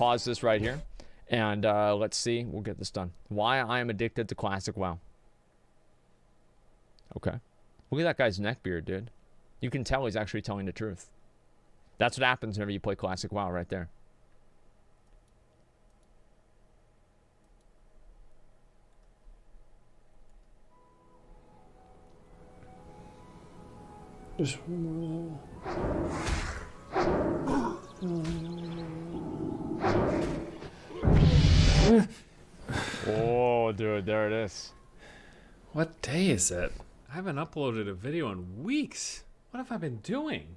pause this right here. And let's see. We'll get this done. Why I am addicted to classic WoW. Okay. Look at that guy's neck beard, dude. You can tell he's actually telling the truth. That's what happens whenever you play classic WoW right there. Just one more. Oh, dude, there it is. What day is it? I haven't uploaded a video in weeks. What have I been doing?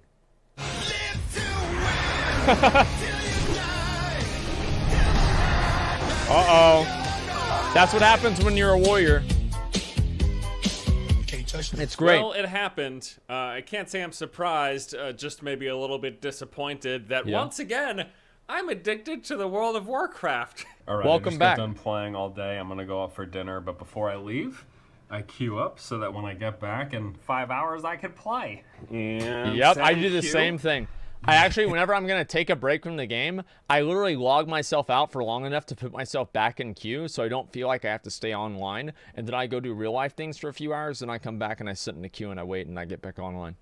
Uh-oh. That's what happens when you're a warrior. It's great. Well, it happened. I can't say I'm surprised, just maybe a little bit disappointed that once again, I'm addicted to the World of Warcraft. All right, welcome back. I just got done playing all day. I'm gonna go out for dinner, but before I leave, I queue up so that when I get back in 5 hours, I can play. And yep, I do the same thing. I actually, whenever I'm going to take a break from the game, I literally log myself out for long enough to put myself back in queue so I don't feel like I have to stay online. And then I go do real life things for a few hours, and I come back and I sit in the queue and I wait and I get back online.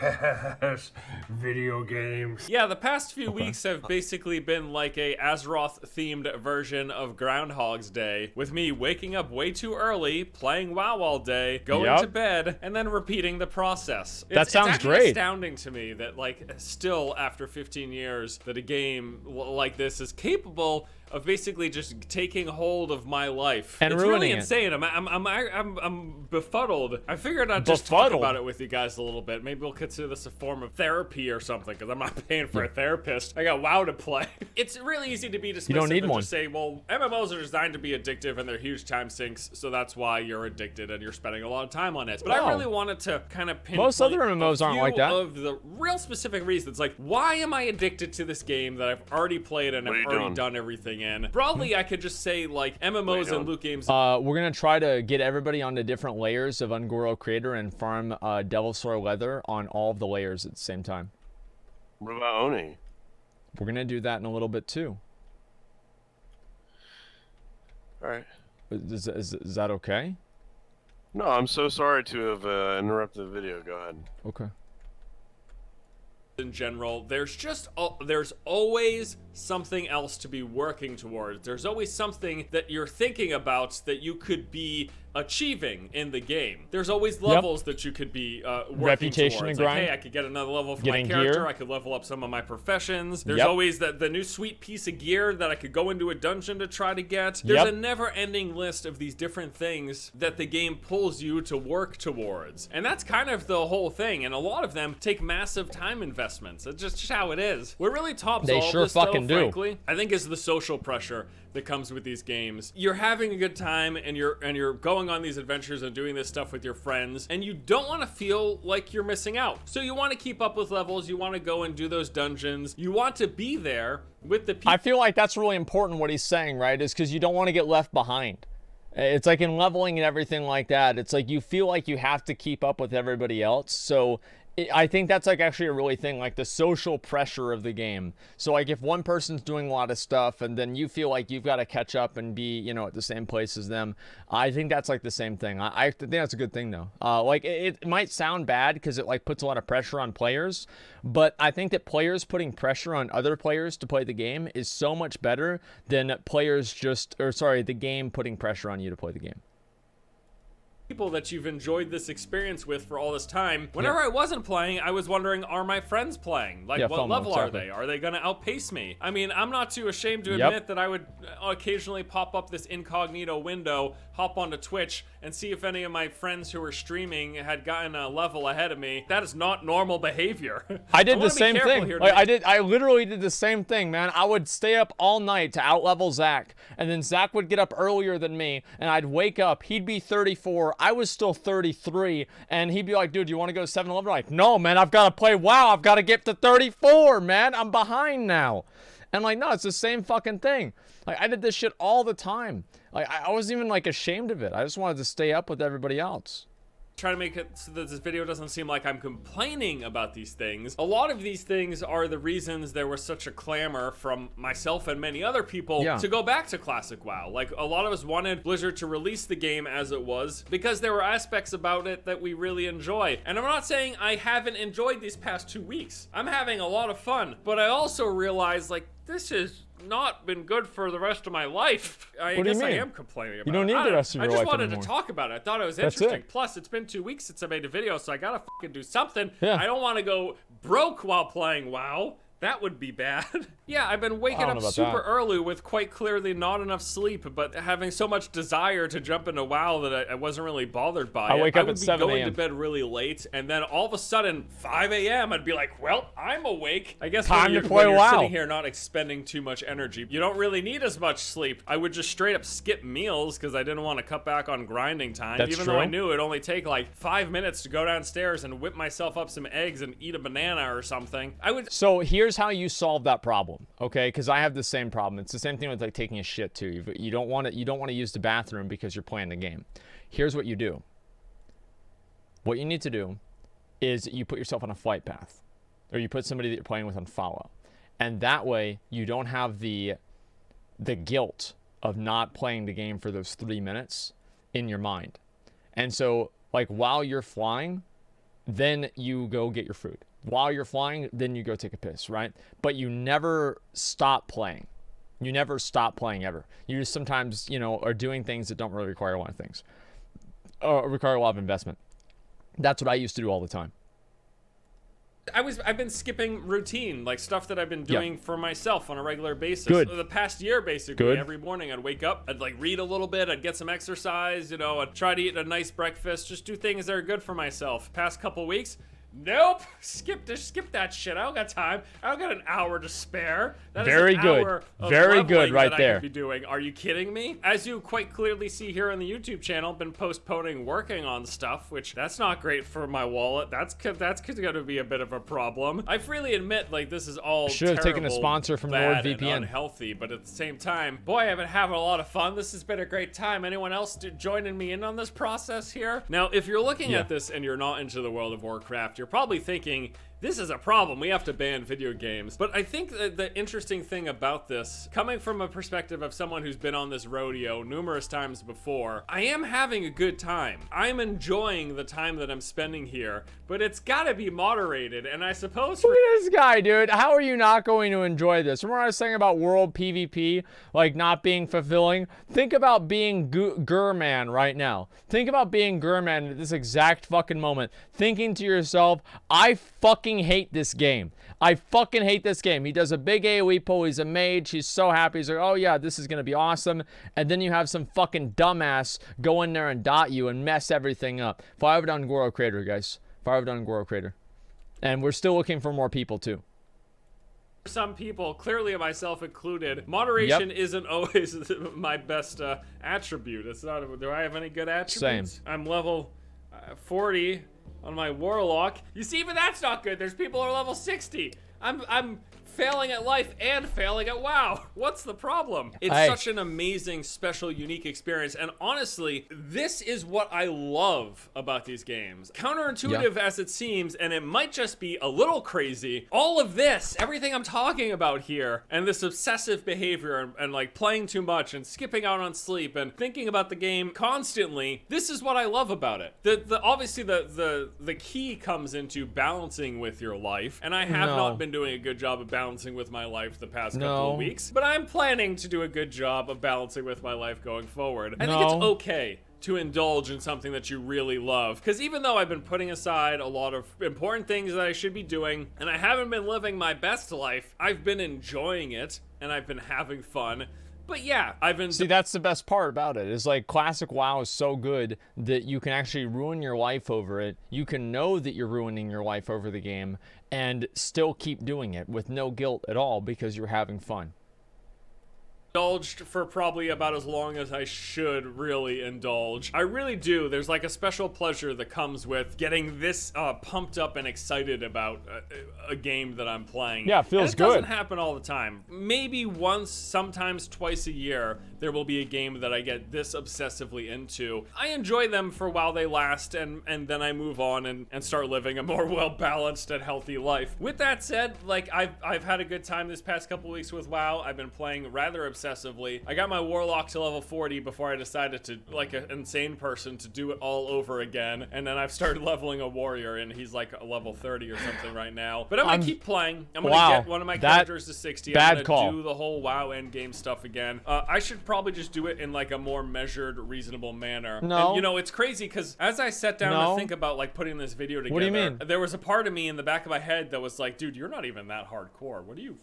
Yes, video games. Yeah, the past few weeks have basically been like a Azeroth-themed version of Groundhog's Day, with me waking up way too early, playing WoW all day, going to bed, and then repeating the process. That sounds it's great. Astounding to me that, like, still after 15 years, that a game like this is capable of basically just taking hold of my life. And it's ruining really insane. I'm befuddled. I figured I'd just talk about it with you guys a little bit. Maybe we'll consider this a form of therapy or something, because I'm not paying for a therapist. I got WoW to play. It's really easy to be dismissive and just say, well, MMOs are designed to be addictive and they're huge time sinks, so that's why you're addicted and you're spending a lot of time on it. But I really wanted to kind of pinpoint most other MMOs aren't like that. Of the real specific reasons, like, why am I addicted to this game that I've already played and I've already done everything in? Broadly, I could just say, like, MMOs and loot games. We're gonna try to get everybody onto different layers of Ungoro Crater and farm Devilsaur Leather on all of the layers at the same time. What about Oni? We're gonna do that in a little bit too. All right. Is that okay? No, I'm so sorry to have interrupted the video. Go ahead. Okay. In general, there's always something else to be working towards. There's always something that you're thinking about that you could be achieving in the game. There's always levels that you could be working reputation towards. And like, grind. hey, I could get another level for Getting my character. gear. I could level up some of my professions. There's always the new sweet piece of gear that I could go into a dungeon to try to get. There's a never-ending list of these different things that the game pulls you to work towards. And that's kind of the whole thing. And a lot of them take massive time investments. It's just how it is. What really tops all this, though, frankly, I think, is the social pressure that comes with these games. You're having a good time and you're going on these adventures and doing this stuff with your friends, and you don't want to feel like you're missing out. So you want to keep up with levels, you want to go and do those dungeons, you want to be there with the people. I feel like that's really important what he's saying, right? Is because you don't want to get left behind. It's like in leveling and everything like that, it's like you feel like you have to keep up with everybody else. So I think that's like actually a really thing, like the social pressure of the game. So like if one person's doing a lot of stuff and then you feel like you've got to catch up and be, you know, at the same place as them, I think that's like the same thing. I think that's a good thing though. Like it might sound bad because it like puts a lot of pressure on players, but I think that players putting pressure on other players to play the game is so much better than the game putting pressure on you to play the game. People that you've enjoyed this experience with for all this time. Whenever I wasn't playing, I was wondering, are my friends playing? Like, what level are they? Are they gonna outpace me? I mean, I'm not too ashamed to admit that I would occasionally pop up this incognito window, hop onto Twitch, and see if any of my friends who were streaming had gotten a level ahead of me. That is not normal behavior. I did the same thing. Like, I literally did the same thing, man. I would stay up all night to outlevel Zach, and then Zach would get up earlier than me, and I'd wake up. He'd be 34. I was still 33, and he'd be like, dude, you want to go to 7-Eleven? Like, no, man, I've got to play WoW. I've got to get to 34, man. I'm behind now. And like, no, it's the same fucking thing. Like, I did this shit all the time. Like, I wasn't even like ashamed of it. I just wanted to stay up with everybody else. try to make it so that this video doesn't seem like I'm complaining about these things. A lot of these things are the reasons there was such a clamor from myself and many other people to go back to Classic WoW. Like, a lot of us wanted Blizzard to release the game as it was because there were aspects about it that we really enjoy. And I'm not saying I haven't enjoyed these past 2 weeks. I'm having a lot of fun, but I also realize, like, this has not been good for the rest of my life. I guess I am complaining about it. You don't need the rest of your life I just wanted anymore. to talk about it. I thought it was interesting. Plus, it's been 2 weeks since I made a video, so I gotta fucking do something. Yeah. I don't want to go broke while playing WoW. That would be bad. Yeah, I've been waking up super early with quite clearly not enough sleep, but having so much desire to jump into WoW that I wasn't really bothered by it. I wake up at 7 a.m. going to a.m. bed really late, and then all of a sudden, 5 a.m., I'd be like, well, I'm awake. I guess Time when to you're, play when you're WoW. sitting here not expending too much energy, you don't really need as much sleep. I would just straight up skip meals because I didn't want to cut back on grinding time, That's even true. though I knew it'd only take like 5 minutes to go downstairs and whip myself up some eggs and eat a banana or something. So here's how you solve that problem, okay? Because I have the same problem. It's the same thing with like taking a shit too. You don't want to use the bathroom because you're playing the game. Here's what you do. What you need to do is you put yourself on a flight path, or you put somebody that you're playing with on follow, and that way you don't have the guilt of not playing the game for those 3 minutes in your mind. And so, like, while you're flying, then you go get your food. While you're flying, then you go take a piss, right? But you never stop playing. You never stop playing ever. You just sometimes, are doing things that don't really require a lot of things. Require a lot of investment. That's what I used to do all the time. I've been skipping routine, like stuff that I've been doing for myself on a regular basis. Good. The past year, basically. Good. Every morning I'd wake up, I'd like read a little bit, I'd get some exercise, I'd try to eat a nice breakfast, just do things that are good for myself. Past couple weeks, nope, skip that shit. I don't got time. I don't got an hour to spare. That Very is an good. hour of Very good leveling right that there. I could be doing. Are you kidding me? As you quite clearly see here on the YouTube channel, been postponing working on stuff, which that's not great for my wallet. That's going to be a bit of a problem. I freely admit, like, this is all Should have taken a sponsor from NordVPN. and unhealthy, but at the same time, boy, I've been having a lot of fun. This has been a great time. Anyone else joining me in on this process here? Now, if you're looking at this and you're not into the World of Warcraft, you're probably thinking, this is a problem. We have to ban video games. But I think that the interesting thing about this, coming from a perspective of someone who's been on this rodeo numerous times before, I am having a good time. I'm enjoying the time that I'm spending here, but it's gotta be moderated. And I suppose Look at this guy, dude. How are you not going to enjoy this? Remember what I was saying about world PvP, like not being fulfilling? Think about being Gurman right now. Think about being Gurman at this exact fucking moment. Thinking to yourself, I fucking hate this game. I fucking hate this game. He does a big AoE pull. He's a mage. He's so happy. He's like, oh yeah, this is going to be awesome. And then you have some fucking dumbass go in there and dot you and mess everything up. Fire down Goro Crater, guys. Fire down Goro Crater. And we're still looking for more people too. some people, clearly myself included, moderation isn't always my best attribute. It's not. Do I have any good attributes? Same. I'm level 40 on my warlock. You see, even that's not good. There's people who are level 60. I'm failing at life and failing at WoW. What's the problem? It's such an amazing, special, unique experience. And honestly, this is what I love about these games. Counterintuitive as it seems, and it might just be a little crazy, all of this, everything I'm talking about here, and this obsessive behavior and like playing too much and skipping out on sleep and thinking about the game constantly, this is what I love about it. Obviously the key comes into balancing with your life, and I have not been doing a good job of balancing with my life the past couple of weeks, but I'm planning to do a good job of balancing with my life going forward. I think it's okay to indulge in something that you really love, because even though I've been putting aside a lot of important things that I should be doing, and I haven't been living my best life, I've been enjoying it, and I've been having fun. But yeah, I've been... See, that's the best part about it, is like classic WoW is so good that you can actually ruin your life over it. You can know that you're ruining your life over the game and still keep doing it with no guilt at all because you're having fun. Indulged for probably about as long as I should really indulge. I really do. There's like a special pleasure that comes with getting this pumped up and excited about a game that I'm playing. Yeah, it feels and it good. doesn't happen all the time. Maybe once, sometimes twice a year. there will be a game that I get this obsessively into. I enjoy them for while they last, and then I move on and start living a more well-balanced and healthy life. With that said, like, I've had a good time this past couple weeks with WoW. I've been playing rather obsessively. I got my Warlock to level 40 before I decided to, like an insane person, to do it all over again, and then I've started leveling a warrior, and he's like a level 30 or something right now. But I'm gonna keep playing. I'm gonna get one of my characters to 60. I'm gonna do the whole WoW endgame stuff again. I should probably just do it in like a more measured, reasonable manner. No. And, you know, it's crazy because as I sat down to think about like putting this video together, what do you mean? There was a part of me in the back of my head that was like, dude, you're not even that hardcore. What are you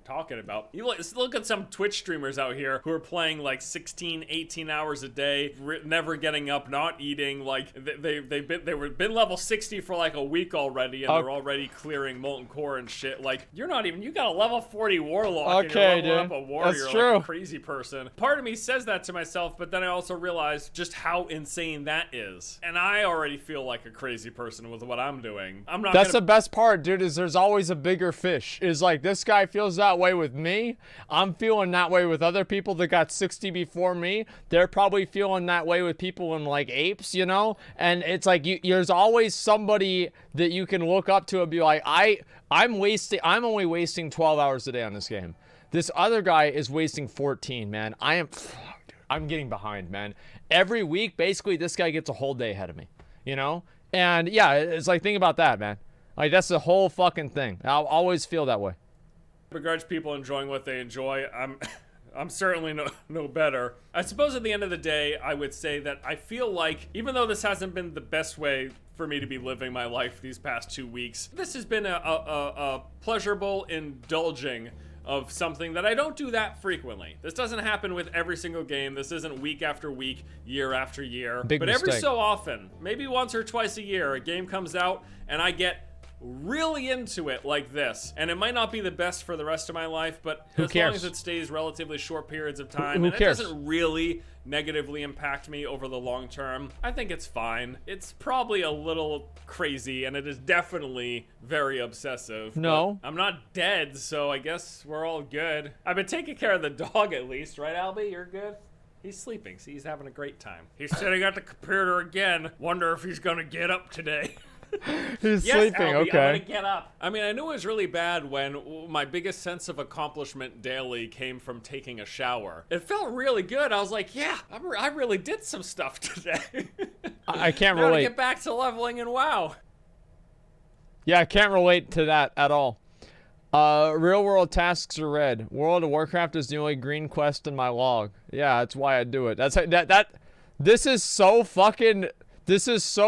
talking about? You look at some Twitch streamers out here who are playing like 16, 18 hours a day, never getting up, not eating. Like they've been level 60 for like a week already, and they're already clearing molten core and shit. Like, you're not even, you got a level 40 warlock, and you're leveling up a warrior. That's true. Like a crazy person. Part of me says that to myself, but then I also realize just how insane that is, and I already feel like a crazy person with what I'm doing. I'm not. That's the best part, dude. Is there's always a bigger fish. Is like, this guy feels that way with me. I'm feeling that way with other people that got 60 before me. They're probably feeling that way with people in like apes, you know? And it's like, there's always somebody that you can look up to and be like, I'm only wasting 12 hours a day on this game. This other guy is wasting 14, man. I'm getting behind, man. Every week, basically, this guy gets a whole day ahead of me, you know? And yeah, it's like, think about that, man. Like, that's the whole fucking thing. I'll always feel that way. Begrudge people enjoying what they enjoy. I'm certainly no better. I suppose at the end of the day, I would say that I feel like, even though this hasn't been the best way for me to be living my life these past 2 weeks, this has been a pleasurable indulging of something that I don't do that frequently. This doesn't happen with every single game. This isn't week after week, year after year. Big but mistake. every so often, maybe once or twice a year, a game comes out and I get really into it like this, and it might not be the best for the rest of my life, but as long as it stays relatively short periods of time and it doesn't really negatively impact me over the long term, I think it's fine. It's probably a little crazy, and it is definitely very obsessive. No, I'm not dead, so I guess we're all good. I've been taking care of the dog at least, right, Albie? You're good? He's sleeping. See, he's having a great time. He's sitting at the computer again. Wonder if he's gonna get up today. He's sleeping, Albie, okay. I'm gonna get up. I mean, I knew it was really bad when my biggest sense of accomplishment daily came from taking a shower. It felt really good. I was like, yeah, I really did some stuff today. I can't now relate. to get back to leveling in WoW. Yeah, I can't relate to that at all. Real world tasks are red. World of Warcraft is the only green quest in my log. Yeah, that's why I do it. This is so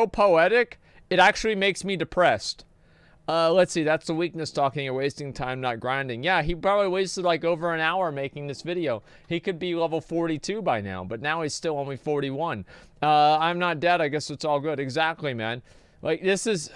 poetic. It actually makes me depressed. Let's see, that's the weakness talking. You're wasting time, not grinding. Yeah, he probably wasted like over an hour making this video. He could be level 42 by now, but now he's still only 41. I'm not dead. I guess it's all good. Exactly, man. Like, this is...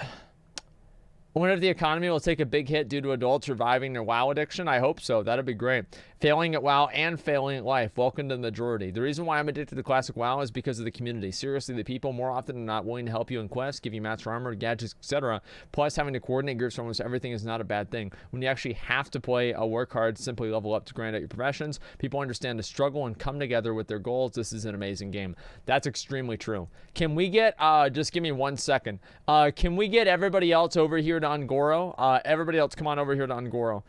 I wonder if the economy will take a big hit due to adults reviving their WoW addiction. I hope so. That'd be great. Failing at WoW and failing at life. Welcome to the majority. The reason why I'm addicted to classic WoW is because of the community. Seriously, the people more often than not willing to help you in quests, give you mats, armor, gadgets, etc. Plus, having to coordinate groups for almost everything is not a bad thing. When you actually have to play or work hard, simply level up to grind out your professions, people understand the struggle and come together with their goals. This is an amazing game. That's extremely true. Can we get, just give me 1 second. Can we get everybody else over here to Ungoro? Everybody else, come on over here to Ungoro.